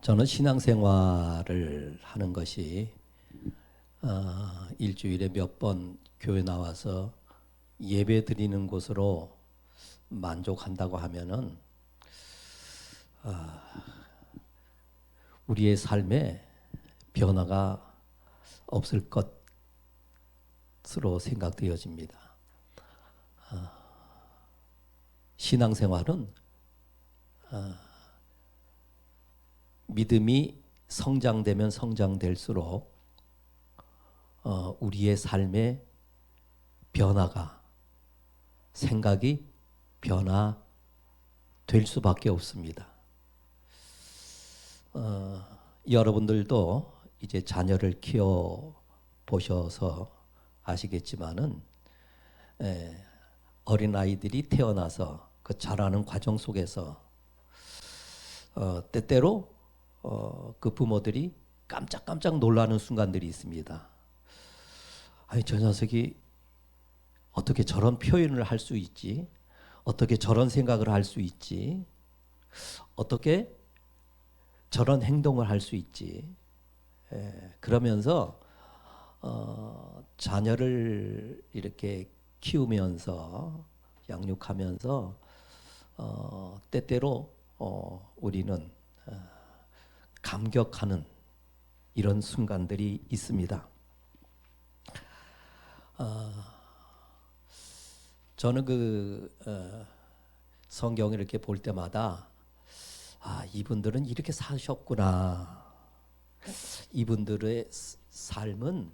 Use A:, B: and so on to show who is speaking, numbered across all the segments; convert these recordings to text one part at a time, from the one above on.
A: 저는 신앙생활을 하는 것이 일주일에 몇 번 교회 나와서 예배 드리는 곳으로 만족한다고 하면은 우리의 삶에 변화가 없을 것으로 생각되어집니다. 신앙생활은 믿음이 성장되면 성장될수록 우리의 삶의 변화가, 생각이 변화될 수밖에 없습니다. 여러분들도 이제 자녀를 키워 보셔서 아시겠지만은 어린 아이들이 태어나서 그 자라는 과정 속에서 때때로 그 부모들이 깜짝깜짝 놀라는 순간들이 있습니다. 아니, 저 녀석이 어떻게 저런 표현을 할 수 있지? 어떻게 저런 생각을 할 수 있지? 어떻게 저런 행동을 할 수 있지? 그러면서 자녀를 이렇게 키우면서 양육하면서 때때로 우리는 감격하는 이런 순간들이 있습니다. 저는 성경을 이렇게 볼 때마다 이분들은 이렇게 사셨구나. 이분들의 삶은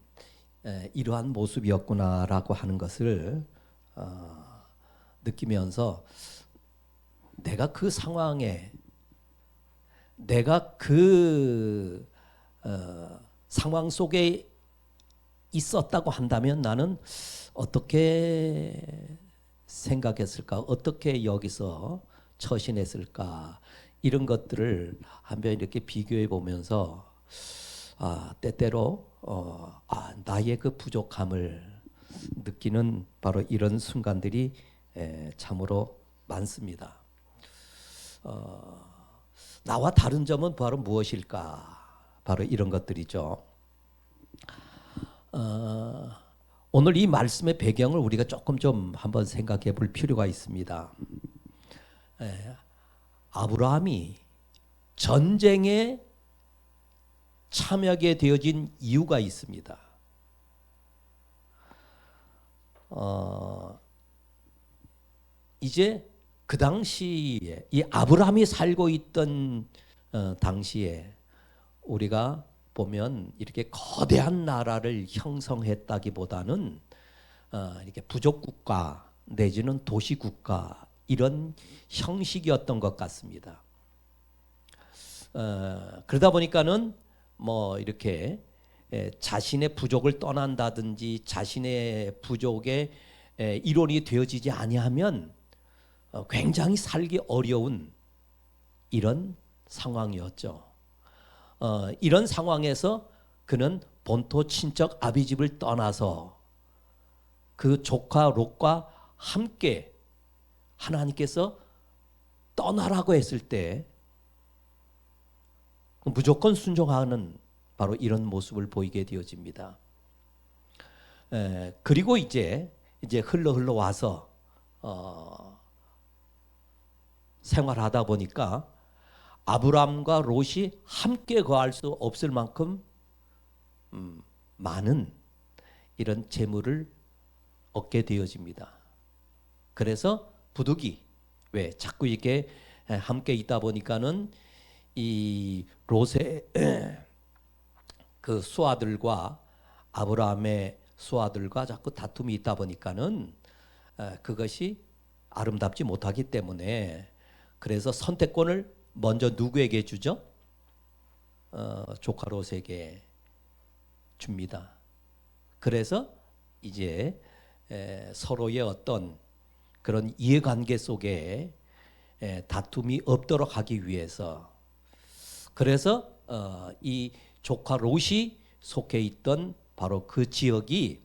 A: 이러한 모습이었구나라고 하는 것을 느끼면서 내가 그 상황에 내가 그 상황 속에 있었다고 한다면 나는 어떻게 생각했을까? 어떻게 여기서 처신했을까? 이런 것들을 한번 이렇게 비교해 보면서 때때로 나의 그 부족함을 느끼는 바로 이런 순간들이 참으로 많습니다. 나와 다른 점은 바로 무엇일까? 바로 이런 것들이죠. 오늘 이 말씀의 배경을 우리가 조금 좀 한번 생각해 볼 필요가 있습니다. 아브라함이 전쟁에 참여하게 되어진 이유가 있습니다. 이제 그 당시에 이 아브라함이 살고 있던 당시에 우리가 보면 이렇게 거대한 나라를 형성했다기보다는 이렇게 부족국가 내지는 도시국가 이런 형식이었던 것 같습니다. 그러다 보니까는 뭐 이렇게 자신의 부족을 떠난다든지 자신의 부족의 일원이 되어지지 아니하면 굉장히 살기 어려운 이런 상황이었죠. 이런 상황에서 그는 본토 친척 아비집을 떠나서 그 조카 롯과 함께 하나님께서 떠나라고 했을 때 무조건 순종하는 바로 이런 모습을 보이게 되어집니다. 그리고 이제 흘러 와서 생활하다 보니까 아브람과 롯이 함께 거할 수 없을 만큼 많은 이런 재물을 얻게 되어집니다. 그래서 부득이 왜 자꾸 이렇게 함께 있다 보니까는 이 롯의 그 수아들과 아브라함의 수아들과 자꾸 다툼이 있다 보니까는 그것이 아름답지 못하기 때문에 그래서 선택권을 먼저 누구에게 주죠? 조카 롯에게 줍니다. 그래서 이제 서로의 어떤 그런 이해관계 속에 다툼이 없도록 하기 위해서 그래서 이 조카 롯이 속해 있던 바로 그 지역이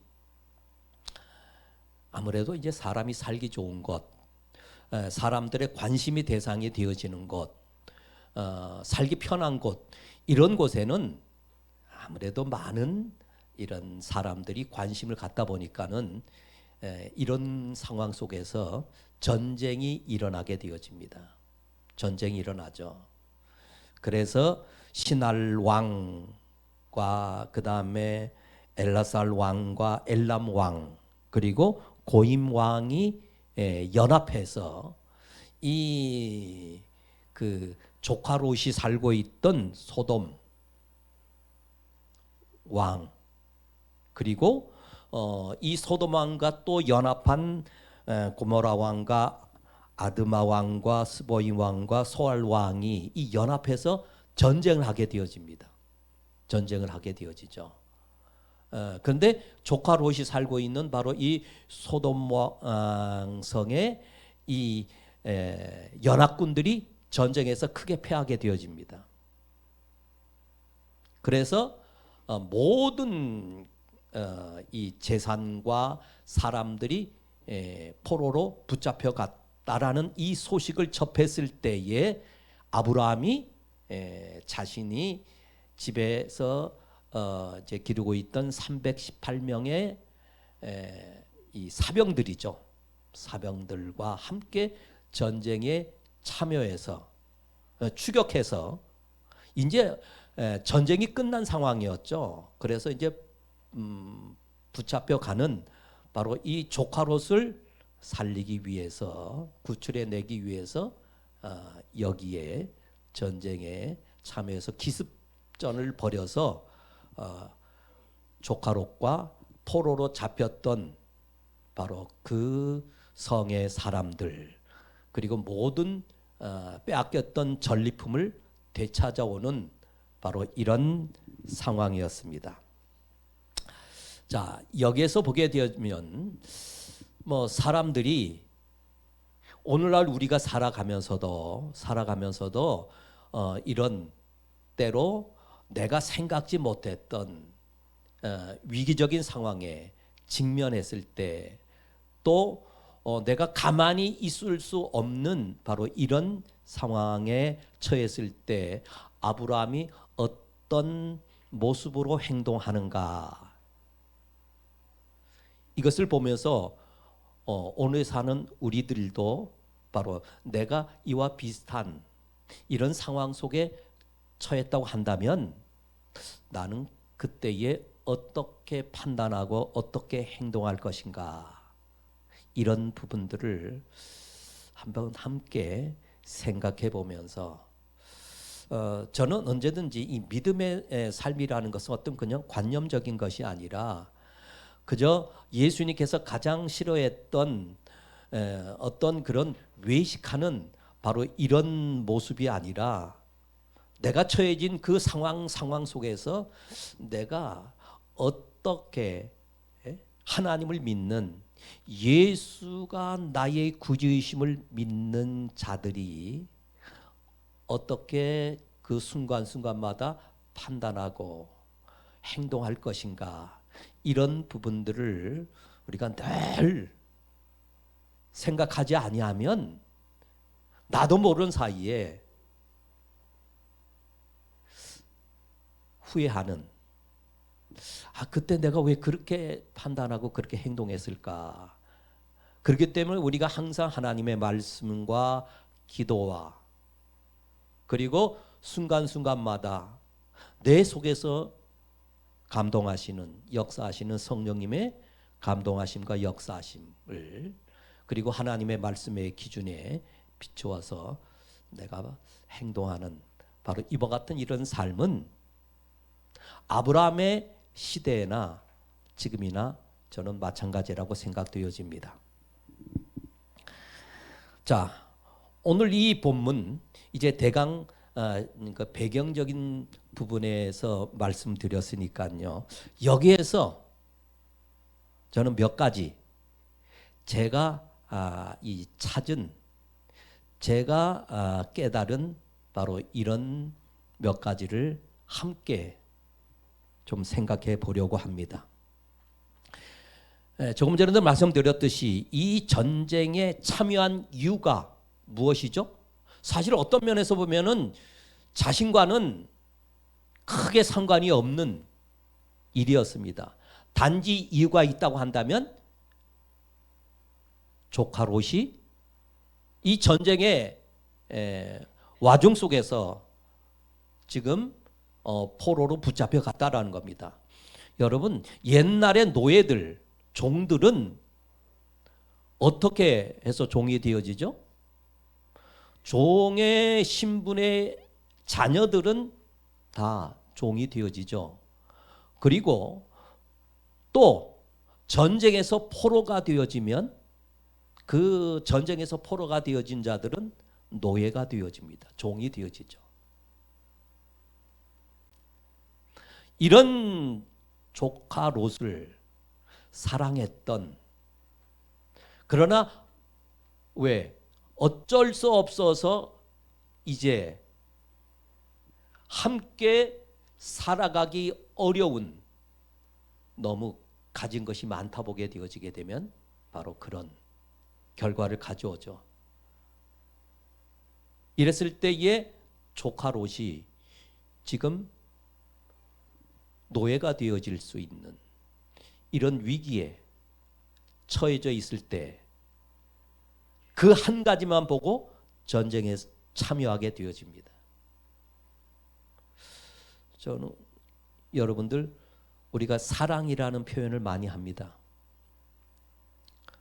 A: 아무래도 이제 사람이 살기 좋은 곳, 사람들의 관심이 대상이 되어지는 곳, 살기 편한 곳, 이런 곳에는 아무래도 많은 이런 사람들이 관심을 갖다 보니까는 이런 상황 속에서 전쟁이 일어나게 되어집니다. 전쟁이 일어나죠. 그래서 신할 왕과 그 다음에 엘라살 왕과 엘람 왕 그리고 고임 왕이 연합해서 이 그 조카 롯이 살고 있던 소돔 왕 그리고 이 소돔 왕과 또 연합한 고모라 왕과 아드마 왕과 스보임 왕과 소알 왕이 이 연합해서 전쟁을 하게 되어집니다. 전쟁을 하게 되어지죠. 그런데 조카 롯이 살고 있는 바로 이 소돔 성의 이 연합군들이 전쟁에서 크게 패하게 되어집니다. 그래서 모든 이 재산과 사람들이 포로로 붙잡혀 갔다라는 이 소식을 접했을 때에 아브라함이 자신이 집에서 이제 기르고 있던 318명의 이 사병들이죠. 사병들과 함께 전쟁에 참여해서 추격해서 이제 전쟁이 끝난 상황이었죠. 그래서 이제 붙잡혀 가는 바로 이 조카 롯을 살리기 위해서 구출해 내기 위해서 여기에 전쟁에 참여해서 기습전을 벌여서 조카 롯과 포로로 잡혔던 바로 그 성의 사람들 그리고 모든 빼앗겼던 전리품을 되찾아오는 바로 이런 상황이었습니다. 자, 여기에서 보게 되면 뭐 사람들이 오늘날 우리가 살아가면서도 이런 때로 내가 생각지 못했던 위기적인 상황에 직면했을 때 또 내가 가만히 있을 수 없는 바로 이런 상황에 처했을 때 아브라함이 어떤 모습으로 행동하는가, 이것을 보면서 오늘 사는 우리들도 바로 내가 이와 비슷한 이런 상황 속에 처했다고 한다면 나는 그때에 어떻게 판단하고 어떻게 행동할 것인가, 이런 부분들을 한번 함께 생각해 보면서 저는 언제든지 이 믿음의 삶이라는 것은 어떤 그냥 관념적인 것이 아니라 그저 예수님께서 가장 싫어했던 어떤 그런 외식하는 바로 이런 모습이 아니라 내가 처해진 그 상황 속에서 내가 어떻게 하나님을 믿는 예수가 나의 구주이심을 믿는 자들이 어떻게 그 순간순간마다 판단하고 행동할 것인가, 이런 부분들을 우리가 늘 생각하지 아니하면 나도 모르는 사이에 후회하는, 그때 내가 왜 그렇게 판단하고 그렇게 행동했을까. 그렇기 때문에 우리가 항상 하나님의 말씀과 기도와 그리고 순간순간마다 내 속에서 감동하시는, 역사하시는 성령님의 감동하심과 역사하심을 그리고 하나님의 말씀의 기준에 비추어서 내가 행동하는 바로 이와 같은 이런 삶은 아브라함의 시대나 지금이나 저는 마찬가지라고 생각되어집니다. 자, 오늘 이 본문 이제 대강 그 배경적인 부분에서 말씀드렸으니까요. 여기에서 저는 몇 가지 제가 이 찾은, 제가 깨달은 바로 이런 몇 가지를 함께 좀 생각해 보려고 합니다. 조금 전에도 말씀드렸듯이 이 전쟁에 참여한 이유가 무엇이죠? 사실 어떤 면에서 보면은 자신과는 크게 상관이 없는 일이었습니다. 단지 이유가 있다고 한다면 조카 롯이 이 전쟁의 와중 속에서 지금 포로로 붙잡혀 갔다라는 겁니다. 여러분, 옛날의 노예들, 종들은 어떻게 해서 종이 되어지죠? 종의 신분의 자녀들은 다 종이 되어지죠. 그리고 또 전쟁에서 포로가 되어지면 그 전쟁에서 포로가 되어진 자들은 노예가 되어집니다. 종이 되어지죠. 이런 조카 롯을 사랑했던, 그러나 왜 어쩔 수 없어서 이제 함께 살아가기 어려운, 너무 가진 것이 많다 보게 되어지게 되면 바로 그런 결과를 가져오죠. 이랬을 때에 조카 롯이 지금 노예가 되어질 수 있는 이런 위기에 처해져 있을 때 그 한 가지만 보고 전쟁에 참여하게 되어집니다. 저는 여러분들, 우리가 사랑이라는 표현을 많이 합니다.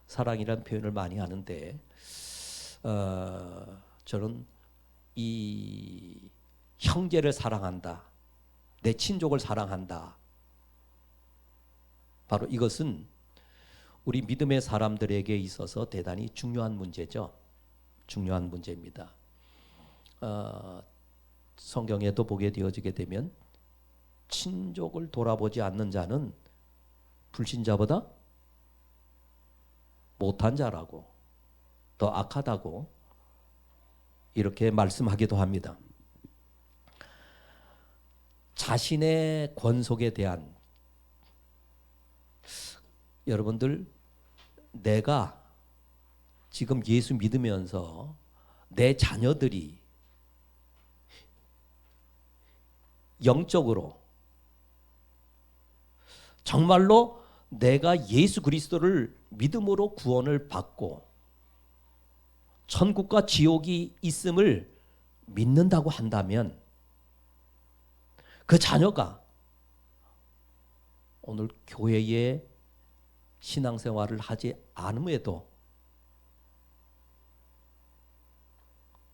A: 사랑이라는 표현을 많이 하는데 저는 이 형제를 사랑한다, 내 친족을 사랑한다, 바로 이것은 우리 믿음의 사람들에게 있어서 대단히 중요한 문제죠. 중요한 문제입니다. 성경에도 보게 되어지게 되면 친족을 돌아보지 않는 자는 불신자보다 못한 자라고, 더 악하다고 이렇게 말씀하기도 합니다. 자신의 권속에 대한, 여러분들, 내가 지금 예수 믿으면서 내 자녀들이 영적으로 정말로 내가 예수 그리스도를 믿음으로 구원을 받고 천국과 지옥이 있음을 믿는다고 한다면 그 자녀가 오늘 교회에 신앙생활을 하지 않음에도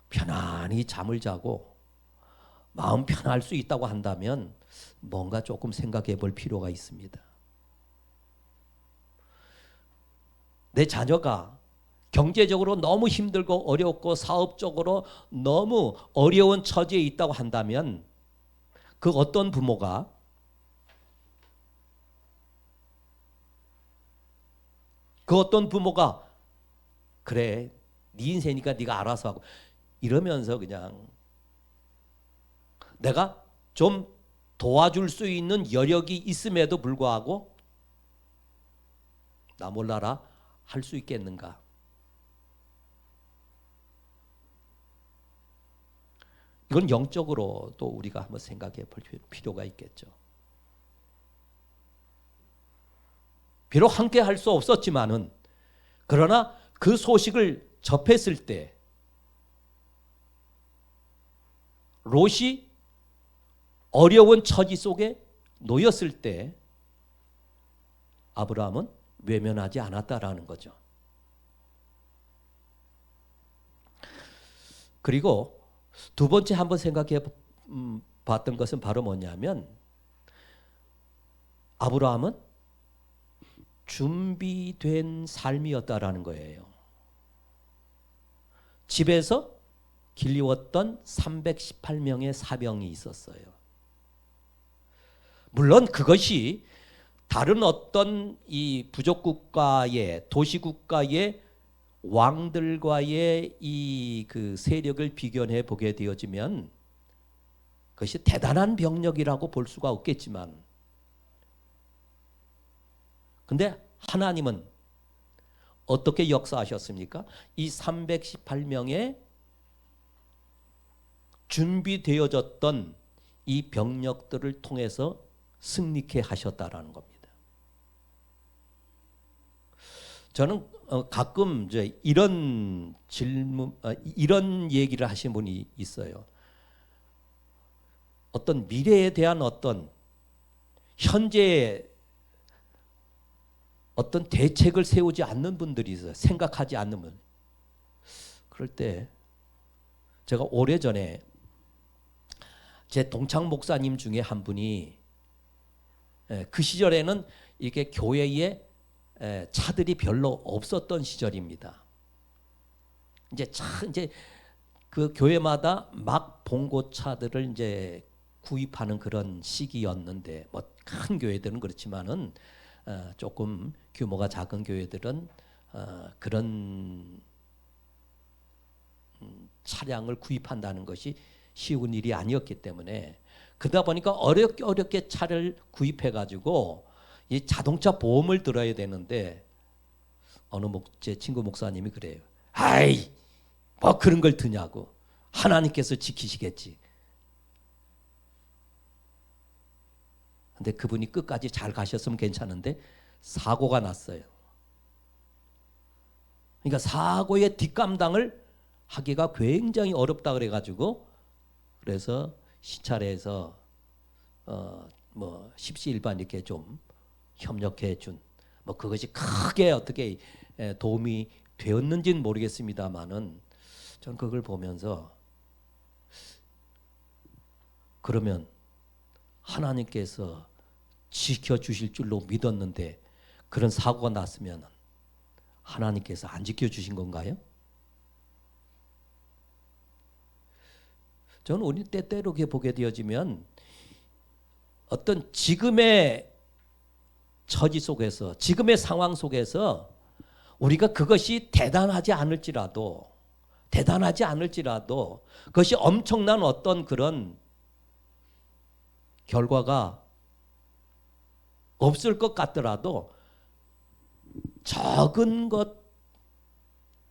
A: 편안히 잠을 자고 마음 편할 수 있다고 한다면 뭔가 조금 생각해 볼 필요가 있습니다. 내 자녀가 경제적으로 너무 힘들고 어렵고 사업적으로 너무 어려운 처지에 있다고 한다면 그 어떤 부모가 그래, 네 인생이니까 네가 알아서 하고 이러면서 그냥 내가 좀 도와줄 수 있는 여력이 있음에도 불구하고 나 몰라라 할 수 있겠는가? 이건 영적으로 또 우리가 한번 생각해 볼 필요가 있겠죠. 비록 함께 할 수 없었지만은, 그러나 그 소식을 접했을 때 롯이 어려운 처지 속에 놓였을 때 아브라함은 외면하지 않았다라는 거죠. 그리고 두 번째 한번 생각해 봤던 것은 바로 뭐냐면, 아브라함은 준비된 삶이었다라는 거예요. 집에서 길리웠던 318명의 사병이 있었어요. 물론 그것이 다른 어떤 이 부족국가의, 도시국가의 왕들과의 이 그 세력을 비교해 보게 되어지면 그것이 대단한 병력이라고 볼 수가 없겠지만, 근데 하나님은 어떻게 역사하셨습니까? 이 318명의 준비되어졌던 이 병력들을 통해서 승리케 하셨다라는 겁니다. 저는 가끔 이제 이런 질문, 이런 얘기를 하신 분이 있어요. 어떤 미래에 대한 어떤 현재의 어떤 대책을 세우지 않는 분들이 있어요. 생각하지 않는 분. 그럴 때 제가 오래전에 제 동창 목사님 중에 한 분이 그 시절에는 이게 교회에 차들이 별로 없었던 시절입니다. 이제 그 교회마다 막 봉고차들을 이제 구입하는 그런 시기였는데, 뭐 큰 교회들은 그렇지만은 조금 규모가 작은 교회들은 그런 차량을 구입한다는 것이 쉬운 일이 아니었기 때문에, 그러다 보니까 어렵게 차를 구입해 가지고 이 자동차 보험을 들어야 되는데, 제 친구 목사님이 그래요. 아이, 뭐 그런 걸 드냐고. 하나님께서 지키시겠지. 근데 그분이 끝까지 잘 가셨으면 괜찮은데 사고가 났어요. 그러니까 사고의 뒷감당을 하기가 굉장히 어렵다 그래가지고, 그래서 시찰에서 뭐 십시일반 이렇게 좀 협력해 준, 뭐 그것이 크게 어떻게 도움이 되었는지는 모르겠습니다만은, 저는 그걸 보면서 그러면 하나님께서 지켜주실 줄로 믿었는데 그런 사고가 났으면 하나님께서 안 지켜주신 건가요? 저는 우리 때때로 보게 되어지면 어떤 지금의 처지 속에서, 지금의 상황 속에서 우리가 그것이 대단하지 않을지라도 그것이 엄청난 어떤 그런 결과가 없을 것 같더라도, 적은 것,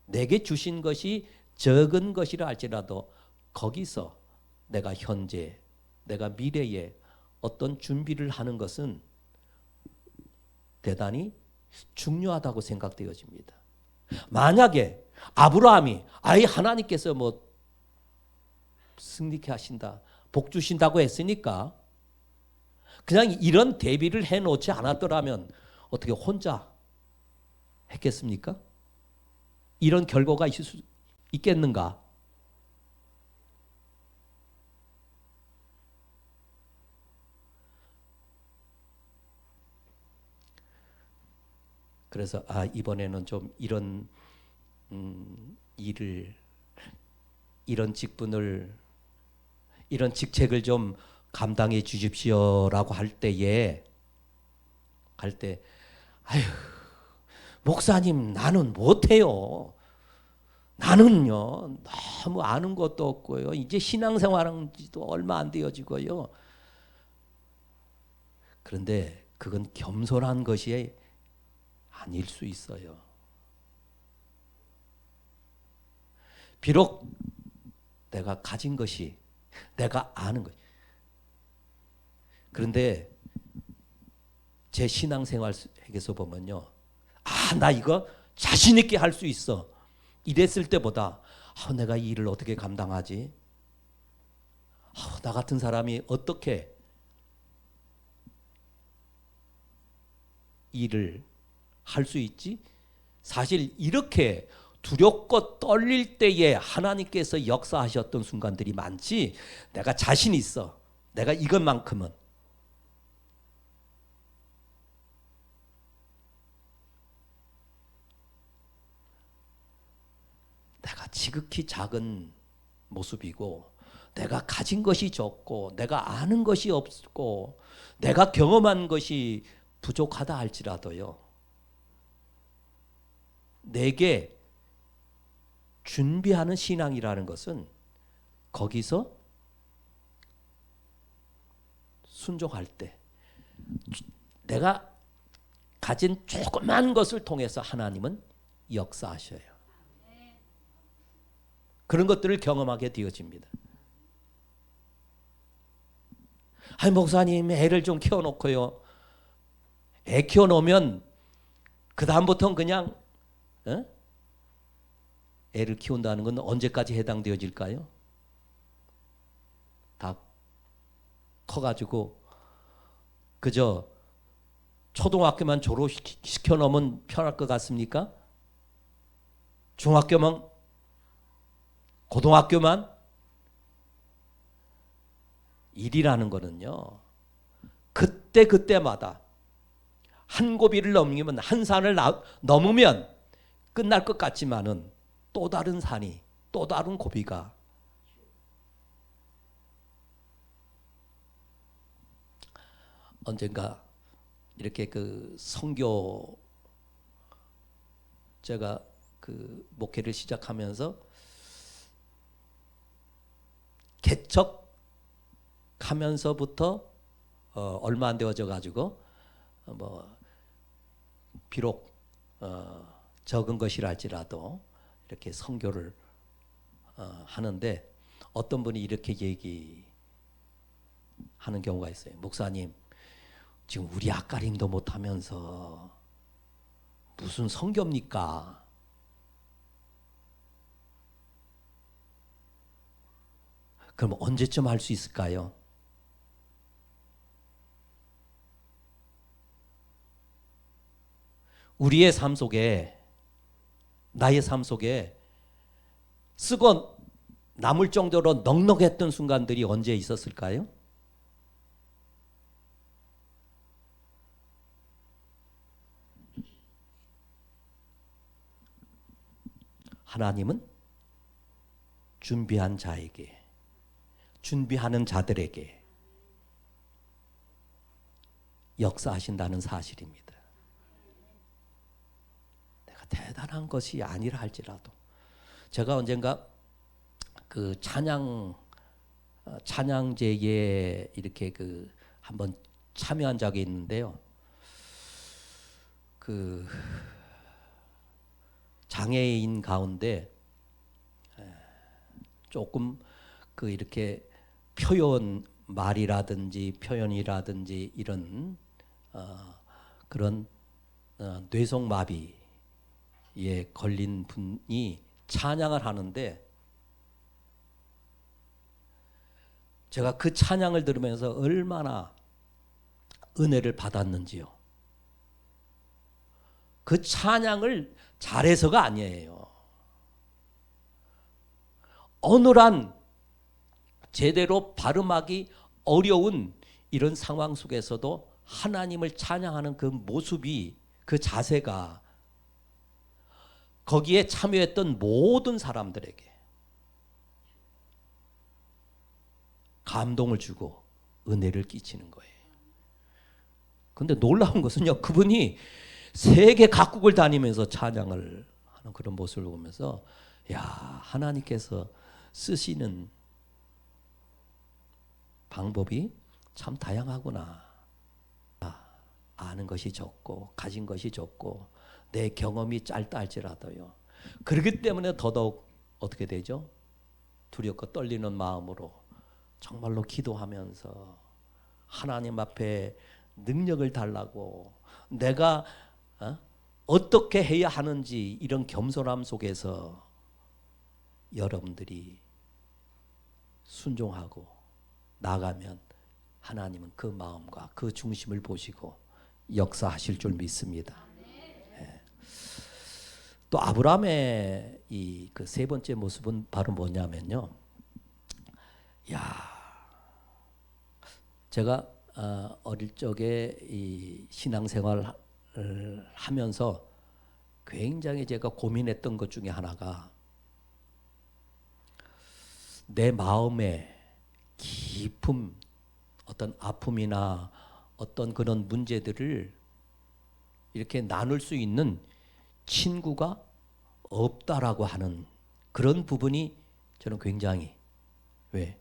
A: 내게 주신 것이 적은 것이라 할지라도 거기서 내가 현재, 내가 미래에 어떤 준비를 하는 것은 대단히 중요하다고 생각되어집니다. 만약에 아브라함이 하나님께서 뭐 승리케 하신다, 복 주신다고 했으니까 그냥 이런 대비를 해놓지 않았더라면 어떻게 혼자 했겠습니까? 이런 결과가 있을 수 있겠는가? 그래서 이번에는 좀 이런 일을, 이런 직분을, 이런 직책을 좀 감당해 주십시오라고 할 때 아유, 목사님 나는 못해요. 나는요 너무 아는 것도 없고요. 이제 신앙생활한 지도 얼마 안 되어지고요. 그런데 그건 겸손한 것이 아닐 수 있어요. 비록 내가 가진 것이, 내가 아는 것, 그런데 제 신앙생활에서 보면요, 나 이거 자신 있게 할 수 있어, 이랬을 때보다 내가 이 일을 어떻게 감당하지? 나 같은 사람이 어떻게 일을 할 수 있지? 사실 이렇게 두렵고 떨릴 때에 하나님께서 역사하셨던 순간들이 많지, 내가 자신 있어, 내가 이것만큼은, 내가 지극히 작은 모습이고, 내가 가진 것이 적고, 내가 아는 것이 없고, 내가 경험한 것이 부족하다 할지라도요, 내게 준비하는 신앙이라는 것은 거기서 순종할 때 내가 가진 조그만 것을 통해서 하나님은 역사하셔요. 그런 것들을 경험하게 되어집니다. 아니 목사님 애를 좀 키워놓고요. 애 키워놓으면 그 다음부터는 그냥 어? 애를 키운다는 건 언제까지 해당되어질까요? 다 커가지고 그저 초등학교만 졸업시켜 놓으면 편할 것 같습니까? 중학교만, 고등학교만? 일이라는 거는요, 그때마다 한 고비를 넘기면, 한 산을 넘으면 끝날 것 같지만은 또 다른 산이, 또 다른 고비가 언젠가 이렇게 그 선교, 제가 그 목회를 시작하면서 개척하면서부터 얼마 안 되어져 가지고 뭐 비록 적은 것이랄지라도 이렇게 선교를 하는데 어떤 분이 이렇게 얘기하는 경우가 있어요. 목사님, 지금 우리 앞가림도 못하면서 무슨 선교입니까? 그럼 언제쯤 할 수 있을까요? 우리의 삶 속에, 나의 삶 속에 쓰고 남을 정도로 넉넉했던 순간들이 언제 있었을까요? 하나님은 준비한 자에게, 준비하는 자들에게 역사하신다는 사실입니다. 내가 대단한 것이 아니라 할지라도, 제가 언젠가 그 찬양제에 이렇게 그 한번 참여한 적이 있는데요. 그 장애인 가운데 조금 그 이렇게 표현 말이라든지 표현이라든지 이런 그런 뇌성마비에 걸린 분이 찬양을 하는데, 제가 그 찬양을 들으면서 얼마나 은혜를 받았는지요. 그 찬양을 잘해서가 아니에요. 어눌한, 제대로 발음하기 어려운 이런 상황 속에서도 하나님을 찬양하는 그 모습이, 그 자세가 거기에 참여했던 모든 사람들에게 감동을 주고 은혜를 끼치는 거예요. 그런데 놀라운 것은요, 그분이 세계 각국을 다니면서 찬양을 하는 그런 모습을 보면서, 야, 하나님께서 쓰시는 방법이 참 다양하구나. 아는 것이 적고 가진 것이 적고 내 경험이 짧다 할지라도요, 그렇기 때문에 더더욱 어떻게 되죠? 두렵고 떨리는 마음으로 정말로 기도하면서 하나님 앞에 능력을 달라고, 내가 어떻게 해야 하는지 이런 겸손함 속에서 여러분들이 순종하고 나가면 하나님은 그 마음과 그 중심을 보시고 역사하실 줄 믿습니다. 예. 또 아브라함의 이 그 세 번째 모습은 바로 뭐냐면요. 제가 어릴 적에 이 신앙생활을 하면서 굉장히 제가 고민했던 것 중에 하나가, 내 마음에 깊은 어떤 아픔이나 어떤 그런 문제들을 이렇게 나눌 수 있는 친구가 없다라고 하는 그런 부분이 저는 굉장히, 왜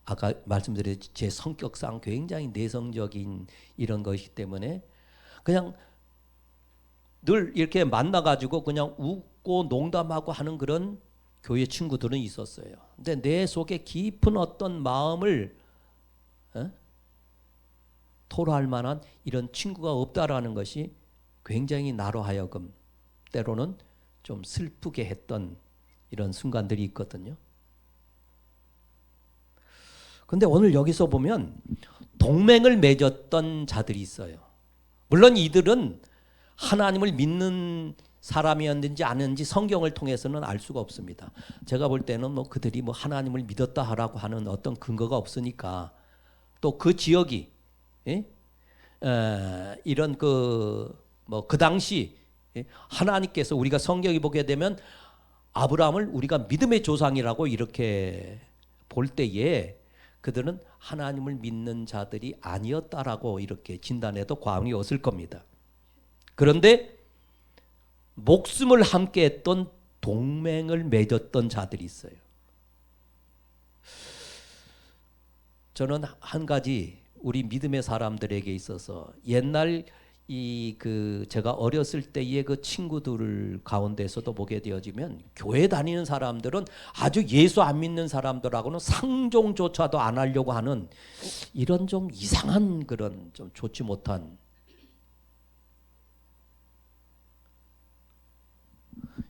A: 아까 말씀드렸듯이 제 성격상 굉장히 내성적인 이런 것이기 때문에 그냥 늘 이렇게 만나가지고 그냥 웃고 농담하고 하는 그런 교회 친구들은 있었어요. 근데 내 속에 깊은 어떤 마음을 토로할 만한 이런 친구가 없다라는 것이 굉장히 나로 하여금 때로는 좀 슬프게 했던 이런 순간들이 있거든요. 근데 오늘 여기서 보면 동맹을 맺었던 자들이 있어요. 물론 이들은 하나님을 믿는 사람이었는지 아닌지 성경을 통해서는 알 수가 없습니다. 제가 볼 때는 뭐 그들이 뭐 하나님을 믿었다 하라고 하는 어떤 근거가 없으니까 또 그 지역이 이런 그 당시 하나님께서 우리가 성경에 보게 되면 아브라함을 우리가 믿음의 조상이라고 이렇게 볼 때에 그들은 하나님을 믿는 자들이 아니었다라고 이렇게 진단해도 과언이 없을 겁니다. 그런데 목숨을 함께 했던 동맹을 맺었던 자들이 있어요. 저는 한 가지 우리 믿음의 사람들에게 있어서 옛날 제가 어렸을 때의 그 친구들 가운데서도 보게 되어지면 교회 다니는 사람들은 아주 예수 안 믿는 사람들하고는 상종조차도 안 하려고 하는 이런 좀 이상한 그런 좀 좋지 못한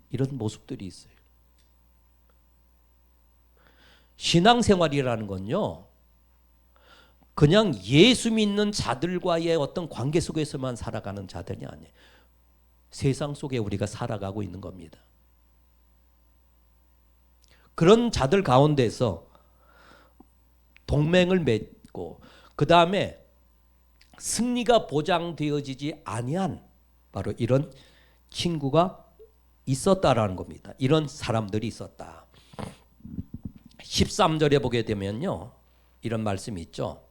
A: 이런 모습들이 있어요. 신앙생활이라는 건요, 그냥 예수 믿는 자들과의 어떤 관계 속에서만 살아가는 자들이 아니에요. 세상 속에 우리가 살아가고 있는 겁니다. 그런 자들 가운데서 동맹을 맺고 그 다음에 승리가 보장되어지지 아니한 바로 이런 친구가 있었다라는 겁니다. 이런 사람들이 있었다. 13절에 보게 되면요, 이런 말씀이 있죠.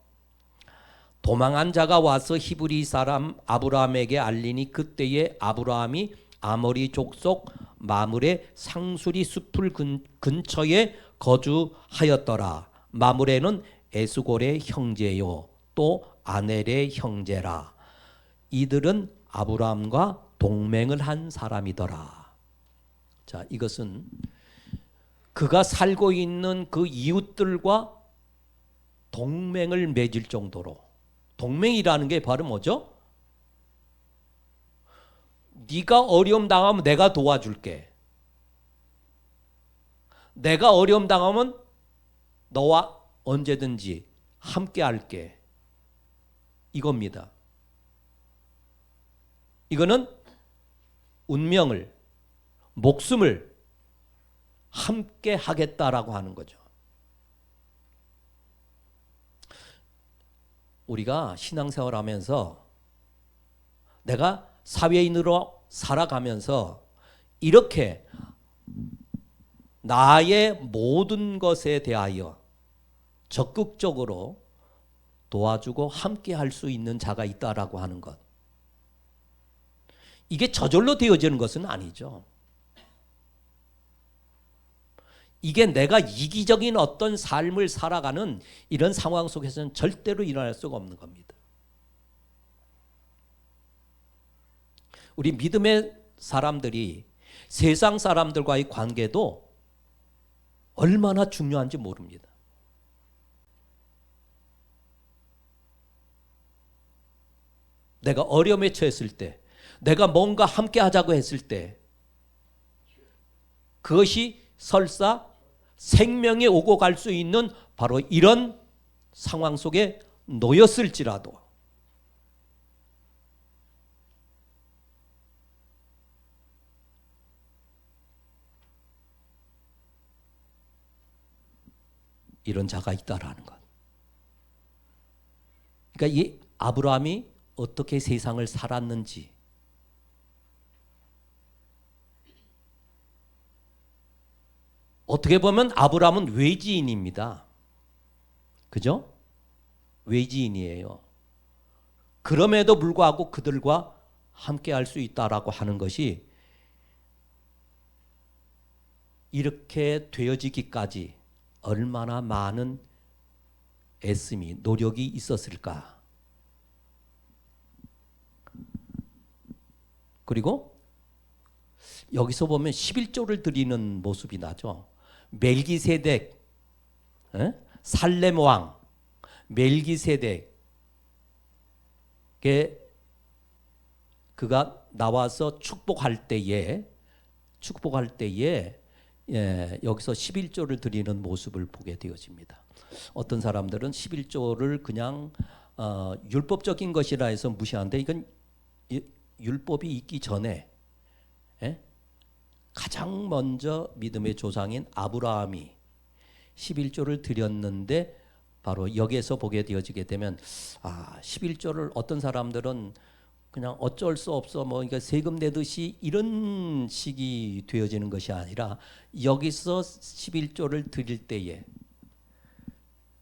A: 도망한 자가 와서 히브리 사람 아브라함에게 알리니 그때에 아브라함이 아모리 족속 마므레 상수리 숲을 근처에 거주하였더라. 마므레는 에스골의 형제요 또 아넬의 형제라. 이들은 아브라함과 동맹을 한 사람이더라. 자, 이것은 그가 살고 있는 그 이웃들과 동맹을 맺을 정도로, 동맹이라는 게 바로 뭐죠? 네가 어려움 당하면 내가 도와줄게. 내가 어려움 당하면 너와 언제든지 함께 할게. 이겁니다. 이거는 운명을, 목숨을 함께 하겠다라고 하는 거죠. 우리가 신앙생활 하면서 내가 사회인으로 살아가면서 이렇게 나의 모든 것에 대하여 적극적으로 도와주고 함께 할 수 있는 자가 있다라고 하는 것. 이게 저절로 되어지는 것은 아니죠. 이게 내가 이기적인 어떤 삶을 살아가는 이런 상황 속에서는 절대로 일어날 수가 없는 겁니다. 우리 믿음의 사람들이 세상 사람들과의 관계도 얼마나 중요한지 모릅니다. 내가 어려움에 처했을 때, 내가 뭔가 함께 하자고 했을 때 그것이 설사 생명에 오고 갈 수 있는 바로 이런 상황 속에 놓였을지라도 이런 자가 있다라는 것. 그러니까 이 아브라함이 어떻게 세상을 살았는지, 어떻게 보면 아브라함은 외지인입니다. 그죠? 외지인이에요. 그럼에도 불구하고 그들과 함께 할 수 있다라고 하는 것이 이렇게 되어지기까지 얼마나 많은 애씀이, 노력이 있었을까. 그리고 여기서 보면 11조를 드리는 모습이 나죠. 멜기세덱, 살렘 왕 멜기세덱, 그가 나와서 축복할 때에 여기서 11조를 드리는 모습을 보게 되어집니다. 어떤 사람들은 11조를 그냥 율법적인 것이라 해서 무시하는데 이건 율법이 있기 전에 가장 먼저 믿음의 조상인 아브라함이 11조를 드렸는데 바로 여기에서 보게 되어지게 되면 11조를 어떤 사람들은 그냥 어쩔 수 없어 그러니까 세금 내듯이 이런 식이 되어지는 것이 아니라 여기서 11조를 드릴 때에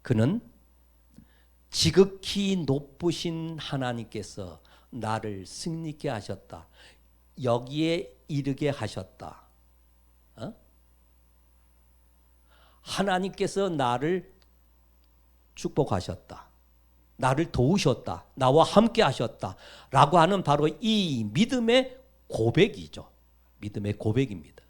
A: 그는 지극히 높으신 하나님께서 나를 승리케 하셨다. 여기에 이르게 하셨다. 하나님께서 나를 축복하셨다. 나를 도우셨다. 나와 함께 하셨다. 라고 하는 바로 이 믿음의 고백이죠. 믿음의 고백입니다.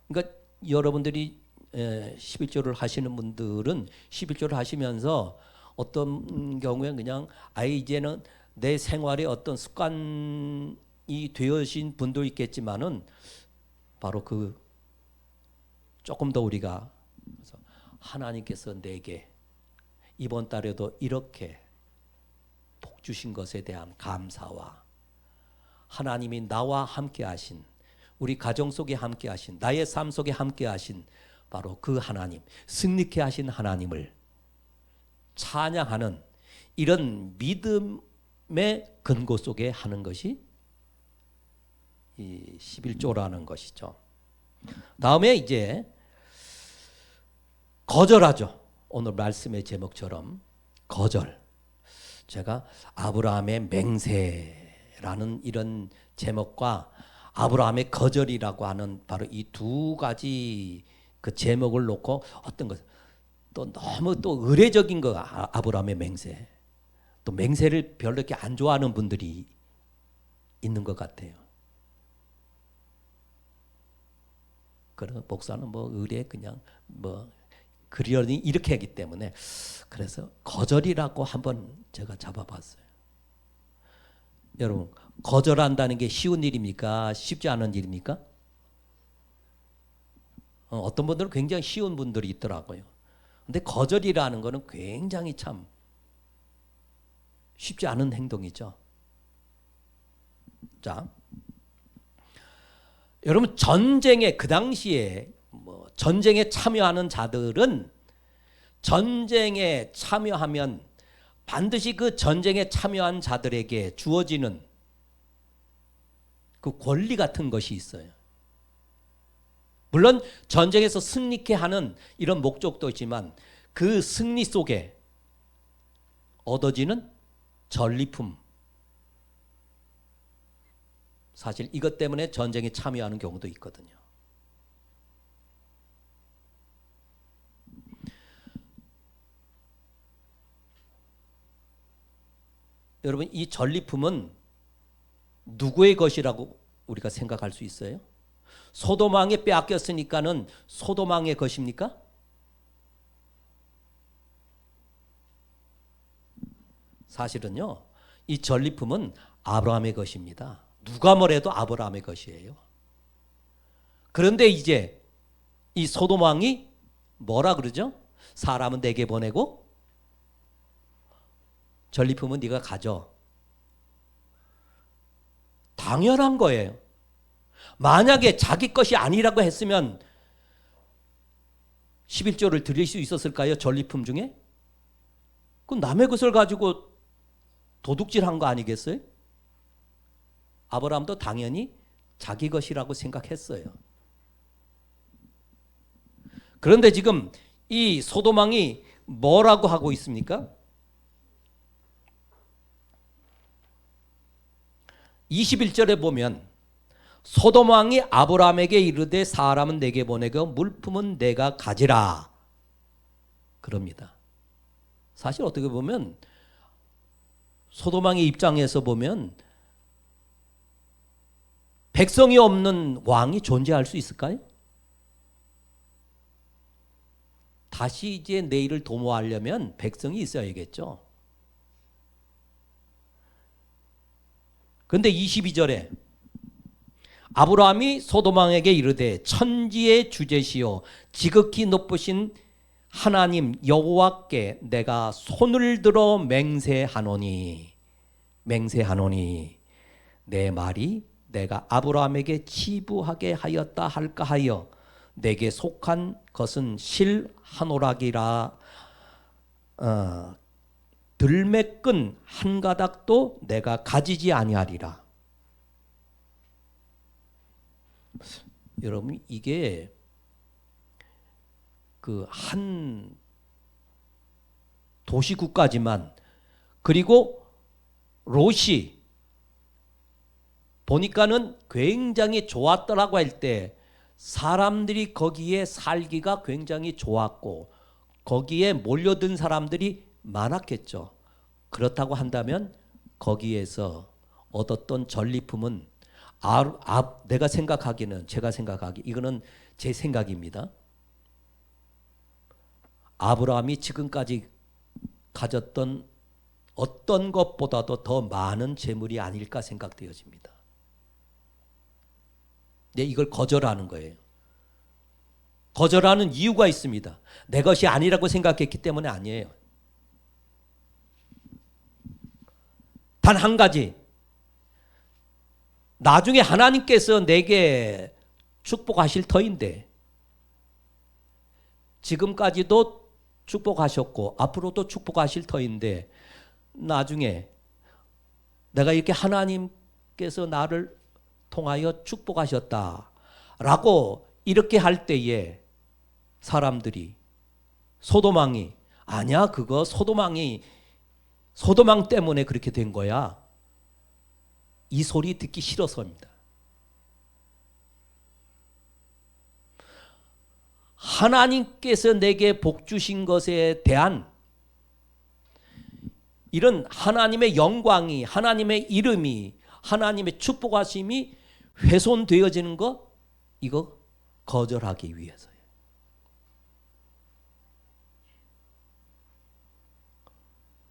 A: 그러니까 여러분들이 11조를 하시는 분들은 11조를 하시면서 어떤 경우에 그냥 이제는 내 생활에 어떤 습관이 되어진 분도 있겠지만은 바로 그 조금 더 우리가 하나님께서 내게 이번 달에도 이렇게 복 주신 것에 대한 감사와 하나님이 나와 함께 하신 우리 가정 속에 함께 하신 나의 삶 속에 함께 하신 바로 그 하나님, 승리케 하신 하나님을 찬양하는 이런 믿음의 근거 속에 하는 것이 이 11조라는 것이죠. 다음에 이제 거절하죠. 오늘 말씀의 제목처럼 거절. 제가 아브라함의 맹세라는 이런 제목과 아브라함의 거절이라고 하는 바로 이 두 가지 그 제목을 놓고 어떤 것 또 너무 또 의례적인 거 아브라함의 맹세. 또 맹세를 별로 이렇게 안 좋아하는 분들이 있는 것 같아요. 그런 목사는 의례 그냥 그러니 이렇게 하기 때문에 그래서 거절이라고 한번 제가 잡아봤어요. 여러분 거절한다는 게 쉬운 일입니까? 쉽지 않은 일입니까? 어떤 분들은 굉장히 쉬운 분들이 있더라고요. 근데 거절이라는 거는 굉장히 참 쉽지 않은 행동이죠. 자, 여러분 전쟁에 그 당시에 전쟁에 참여하는 자들은 전쟁에 참여하면 반드시 그 전쟁에 참여한 자들에게 주어지는 그 권리 같은 것이 있어요. 물론 전쟁에서 승리케 하는 이런 목적도 있지만 그 승리 속에 얻어지는 전리품. 사실 이것 때문에 전쟁에 참여하는 경우도 있거든요. 여러분 이 전리품은 누구의 것이라고 우리가 생각할 수 있어요? 소돔 왕이 빼앗겼으니까는 소돔 왕의 것입니까? 사실은요, 이 전리품은 아브라함의 것입니다. 누가 뭐래도 아브라함의 것이에요. 그런데 이제 이 소돔 왕이 뭐라 그러죠? 사람은 내게 보내고 전리품은 네가 가져. 당연한 거예요. 만약에 자기 것이 아니라고 했으면 11조를 드릴 수 있었을까요? 전리품 중에? 그 남의 것을 가지고 도둑질한 거 아니겠어요? 아브라함도 당연히 자기 것이라고 생각했어요. 그런데 지금 이 소돔 왕이 뭐라고 하고 있습니까? 21절에 보면 소돔 왕이 아브라함에게 이르되 사람은 내게 보내고 물품은 내가 가지라 그럽니다. 사실 어떻게 보면 소돔 왕의 입장에서 보면 백성이 없는 왕이 존재할 수 있을까요? 다시 이제 내일을 도모하려면 백성이 있어야겠죠. 그런데 22절에 아브라함이 소돔왕에게 이르되 천지의 주제시요 지극히 높으신 하나님 여호와께 내가 손을 들어 맹세하노니 내 말이 내가 아브라함에게 치부하게 하였다 할까 하여 내게 속한 것은 실 한 오락이라 들매끈 한 가닥도 내가 가지지 아니하리라. 여러분 이게 그 한 도시국가지만 그리고 롯이 보니까는 굉장히 좋았더라고 할 때 사람들이 거기에 살기가 굉장히 좋았고 거기에 몰려든 사람들이 많았겠죠. 그렇다고 한다면 거기에서 얻었던 전리품은 제가 생각하기 이거는 제 생각입니다. 아브라함이 지금까지 가졌던 어떤 것보다도 더 많은 재물이 아닐까 생각되어집니다. 네, 이걸 거절하는 거예요. 거절하는 이유가 있습니다. 내 것이 아니라고 생각했기 때문에 아니에요. 단 한 가지, 나중에 하나님께서 내게 축복하실 터인데 지금까지도 축복하셨고 앞으로도 축복하실 터인데 나중에 내가 이렇게 하나님께서 나를 통하여 축복하셨다라고 이렇게 할 때에 사람들이 소돔왕이 아니야 그거 소돔왕 때문에 그렇게 된 거야. 이 소리 듣기 싫어서입니다. 하나님께서 내게 복 주신 것에 대한 이런 하나님의 영광이 하나님의 이름이 하나님의 축복하심이 훼손되어지는 것 이거 거절하기 위해서예요.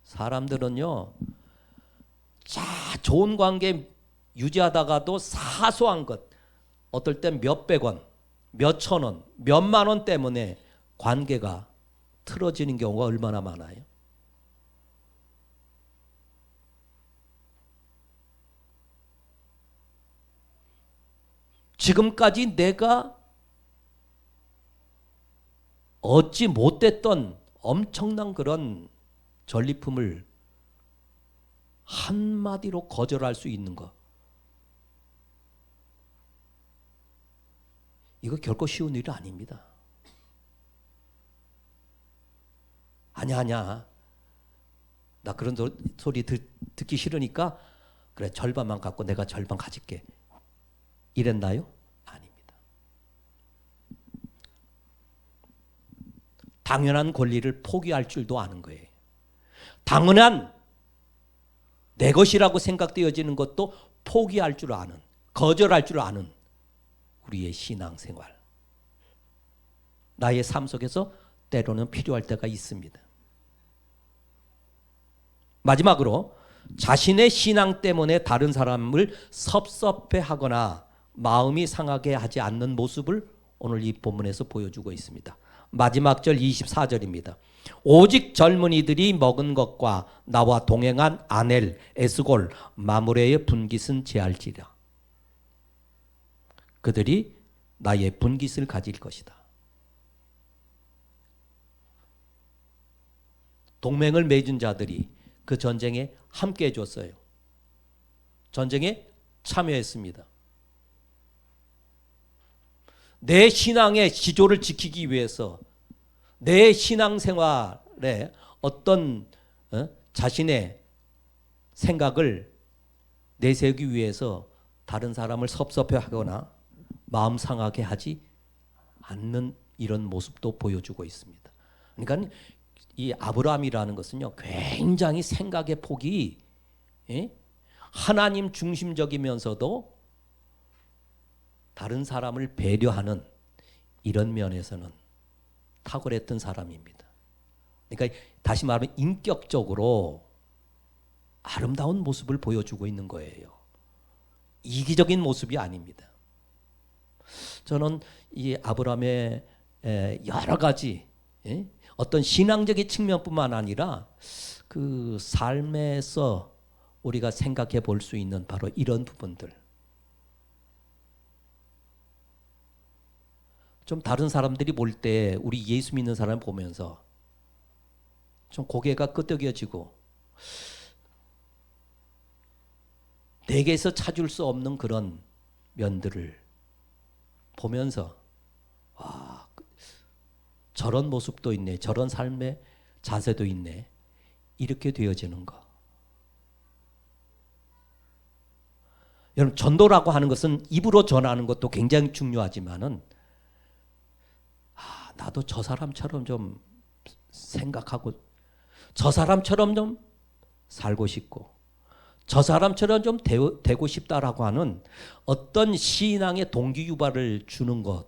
A: 사람들은요 좋은 관계 유지하다가도 사소한 것 어떨 땐 몇백 원, 몇천 원, 몇만 원 때문에 관계가 틀어지는 경우가 얼마나 많아요. 지금까지 내가 얻지 못했던 엄청난 그런 전리품을 한마디로 거절할 수 있는 것. 이거 결코 쉬운 일이 아닙니다. 아니야. 나 그런 소리 듣기 싫으니까 그래 절반만 갖고 내가 절반 가질게. 이랬나요? 아닙니다. 당연한 권리를 포기할 줄도 아는 거예요. 당연한 내 것이라고 생각되어지는 것도 포기할 줄 아는, 거절할 줄 아는 우리의 신앙생활. 나의 삶 속에서 때로는 필요할 때가 있습니다. 마지막으로 자신의 신앙 때문에 다른 사람을 섭섭해하거나 마음이 상하게 하지 않는 모습을 오늘 이 본문에서 보여주고 있습니다. 마지막 절 24절입니다. 오직 젊은이들이 먹은 것과 나와 동행한 아넬, 에스골, 마므레의 분깃은 제할지라. 그들이 나의 분깃을 가질 것이다. 동맹을 맺은 자들이 그 전쟁에 함께 해줬어요. 전쟁에 참여했습니다. 내 신앙의 지조를 지키기 위해서 내 신앙생활에 어떤 자신의 생각을 내세우기 위해서 다른 사람을 섭섭해하거나 마음 상하게 하지 않는 이런 모습도 보여주고 있습니다. 그러니까 이 아브라함이라는 것은요 굉장히 생각의 폭이 하나님 중심적이면서도 다른 사람을 배려하는 이런 면에서는 탁월했던 사람입니다. 그러니까 다시 말하면 인격적으로 아름다운 모습을 보여주고 있는 거예요. 이기적인 모습이 아닙니다. 저는 이 아브라함의 여러 가지 어떤 신앙적인 측면뿐만 아니라 그 삶에서 우리가 생각해 볼 수 있는 바로 이런 부분들. 좀 다른 사람들이 볼 때 우리 예수 믿는 사람 보면서 좀 고개가 끄덕여지고 내게서 찾을 수 없는 그런 면들을 보면서 와, 저런 모습도 있네, 저런 삶의 자세도 있네, 이렇게 되어지는 거. 여러분, 전도라고 하는 것은 입으로 전하는 것도 굉장히 중요하지만은 나도 저 사람처럼 좀 생각하고 저 사람처럼 좀 살고 싶고 저 사람처럼 좀 되고 싶다라고 하는 어떤 신앙의 동기유발을 주는 것,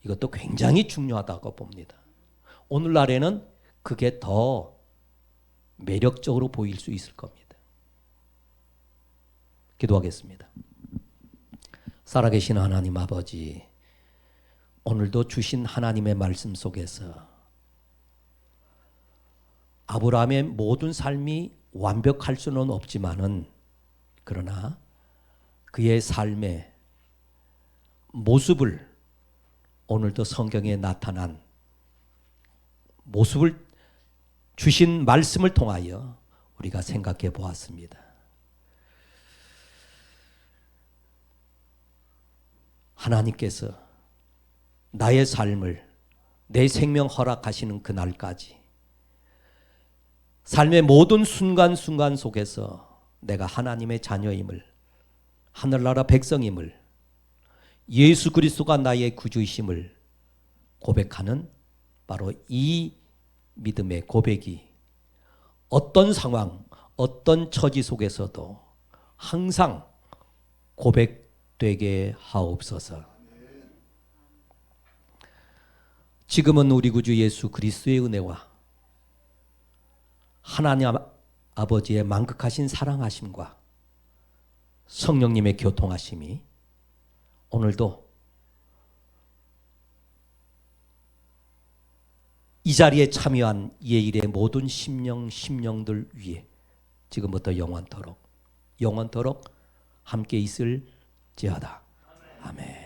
A: 이것도 굉장히 중요하다고 봅니다. 오늘날에는 그게 더 매력적으로 보일 수 있을 겁니다. 기도하겠습니다. 살아계신 하나님 아버지, 오늘도 주신 하나님의 말씀 속에서 아브라함의 모든 삶이 완벽할 수는 없지만은 그러나 그의 삶의 모습을 오늘도 성경에 나타난 모습을 주신 말씀을 통하여 우리가 생각해 보았습니다. 하나님께서 나의 삶을 내 생명 허락하시는 그날까지 삶의 모든 순간순간 속에서 내가 하나님의 자녀임을, 하늘나라 백성임을, 예수 그리스도가 나의 구주이심을 고백하는 바로 이 믿음의 고백이 어떤 상황, 어떤 처지 속에서도 항상 고백되게 하옵소서. 지금은 우리 구주 예수 그리스도의 은혜와 하나님 아버지의 만극하신 사랑하심과 성령님의 교통하심이 오늘도 이 자리에 참여한 예일의 모든 심령들 위에 지금부터 영원토록 함께 있을지어다. 아멘.